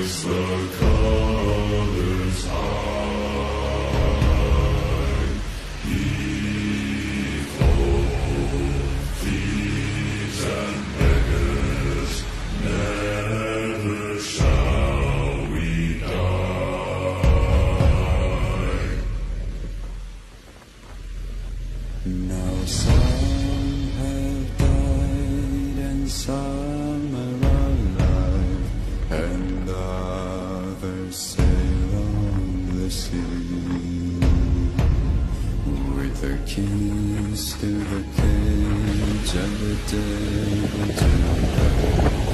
the colors high. Evil thieves and beggars, never shall we die. Now some have died and some are alive, and others sail on the sea, with the keys to the cage and the devil to the